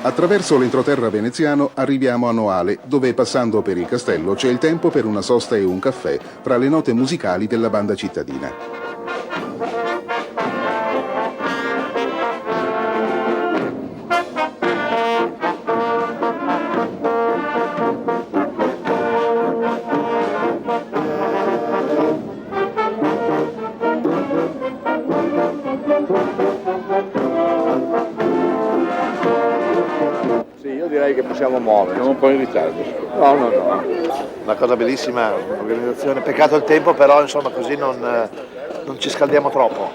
Attraverso l'entroterra veneziano arriviamo a Noale, dove passando per il castello c'è il tempo per una sosta e un caffè fra le note musicali della banda cittadina. Direi che possiamo muoverci. Siamo un po' in ritardo. No. Una cosa bellissima, organizzazione. Peccato il tempo, però insomma così non ci scaldiamo troppo.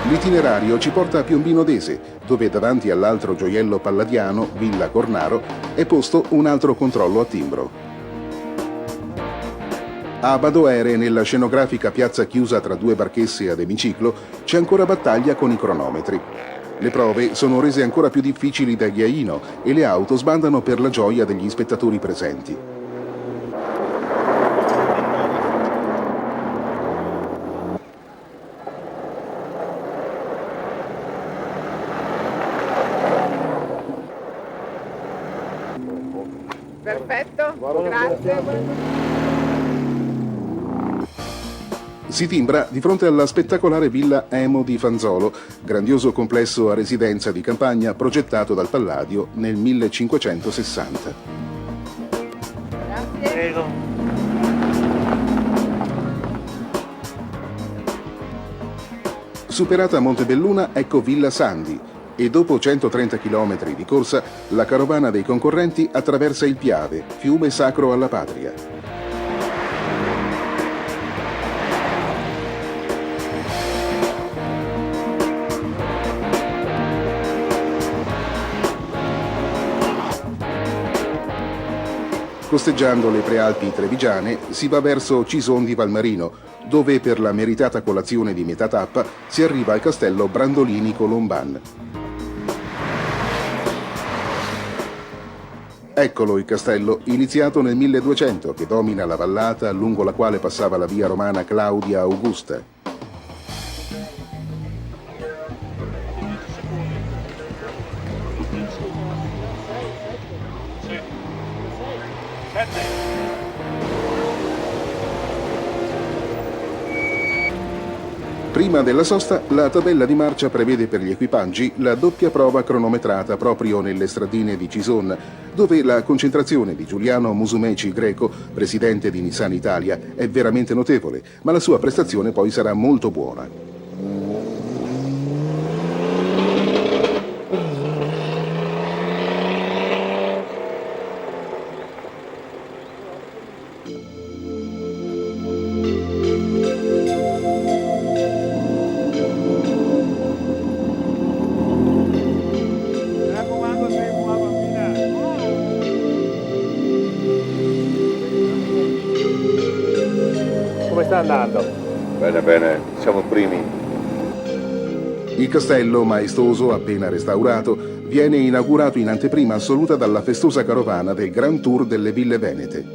L'itinerario ci porta a Piombino d'Ese, dove davanti all'altro gioiello palladiano, Villa Cornaro, è posto un altro controllo a timbro. A Badoere, nella scenografica piazza chiusa tra due barchesse ad emiciclo, c'è ancora battaglia con i cronometri. Le prove sono rese ancora più difficili da ghiaino e le auto sbandano per la gioia degli spettatori presenti. Perfetto, grazie. Si timbra di fronte alla spettacolare villa Emo di Fanzolo, grandioso complesso a residenza di campagna progettato dal Palladio nel 1560. Grazie. Prego. Superata Montebelluna, ecco Villa Sandi, e dopo 130 km di corsa, la carovana dei concorrenti attraversa il Piave, fiume sacro alla patria. Costeggiando le prealpi trevigiane si va verso Cison di Valmarino, dove per la meritata colazione di metà tappa si arriva al castello Brandolini Colomban. Eccolo il castello, iniziato nel 1200, che domina la vallata lungo la quale passava la via romana Claudia Augusta. Prima della sosta, la tabella di marcia prevede per gli equipaggi la doppia prova cronometrata proprio nelle stradine di Cison, dove la concentrazione di Giuliano Musumeci Greco, presidente di Nissan Italia, è veramente notevole, ma la sua prestazione poi sarà molto buona. Come sta andando? Bene, siamo primi. Il castello, maestoso, appena restaurato, viene inaugurato in anteprima assoluta dalla festosa carovana del Grand Tour delle Ville Venete.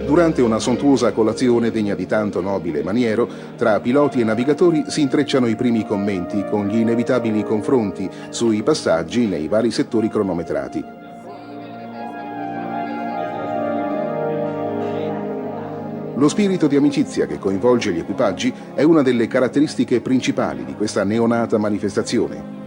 Durante una sontuosa colazione degna di tanto nobile maniero, tra piloti e navigatori si intrecciano i primi commenti con gli inevitabili confronti sui passaggi nei vari settori cronometrati. Lo spirito di amicizia che coinvolge gli equipaggi è una delle caratteristiche principali di questa neonata manifestazione.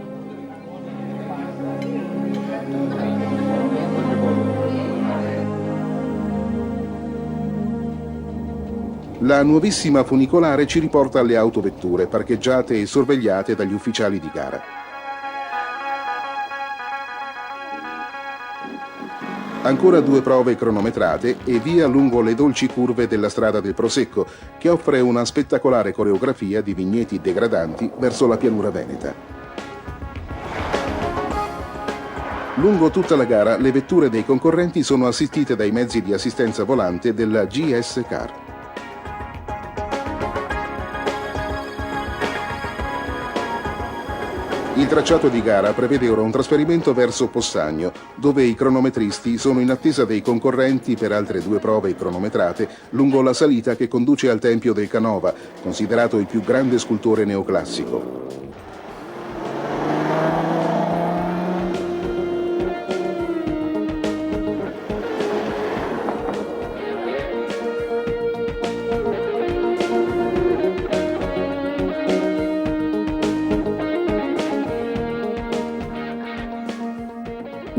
La nuovissima funicolare ci riporta alle autovetture parcheggiate e sorvegliate dagli ufficiali di gara. Ancora 2 prove cronometrate e via lungo le dolci curve della strada del Prosecco, che offre una spettacolare coreografia di vigneti degradanti verso la pianura veneta. Lungo tutta la gara le vetture dei concorrenti sono assistite dai mezzi di assistenza volante della GS Car. Il Il tracciato di gara prevede ora un trasferimento verso Possagno, dove i cronometristi sono in attesa dei concorrenti per altre 2 prove cronometrate lungo la salita che conduce al Tempio del Canova, considerato il più grande scultore neoclassico.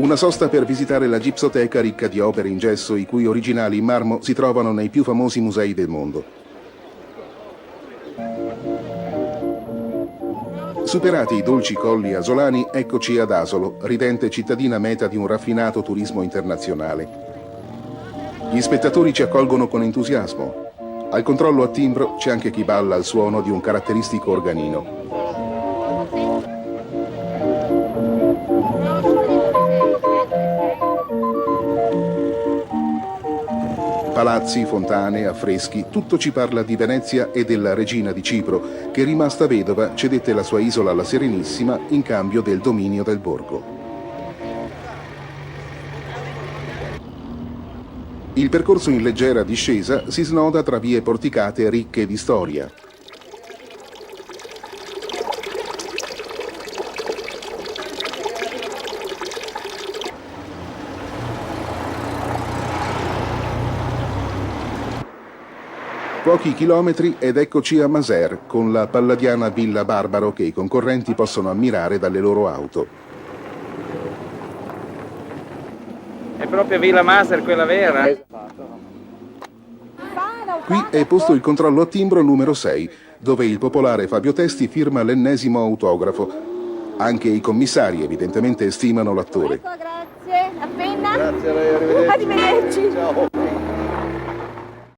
Una sosta per visitare la gipsoteca ricca di opere in gesso i cui originali in marmo si trovano nei più famosi musei del mondo. Superati i dolci colli asolani, eccoci ad Asolo, ridente cittadina meta di un raffinato turismo internazionale. Gli spettatori ci accolgono con entusiasmo. Al controllo a timbro c'è anche chi balla al suono di un caratteristico organino. Palazzi, fontane, affreschi, tutto ci parla di Venezia e della regina di Cipro, che rimasta vedova cedette la sua isola alla Serenissima in cambio del dominio del borgo. Il percorso in leggera discesa si snoda tra vie porticate ricche di storia. Pochi chilometri ed eccoci a Maser, con la palladiana Villa Barbaro che i concorrenti possono ammirare dalle loro auto. È proprio Villa Maser quella vera? Qui è posto il controllo a timbro numero 6, dove il popolare Fabio Testi firma l'ennesimo autografo. Anche i commissari evidentemente stimano l'attore. Grazie, appena. Grazie a lei, arrivederci. Arrivederci. Ciao.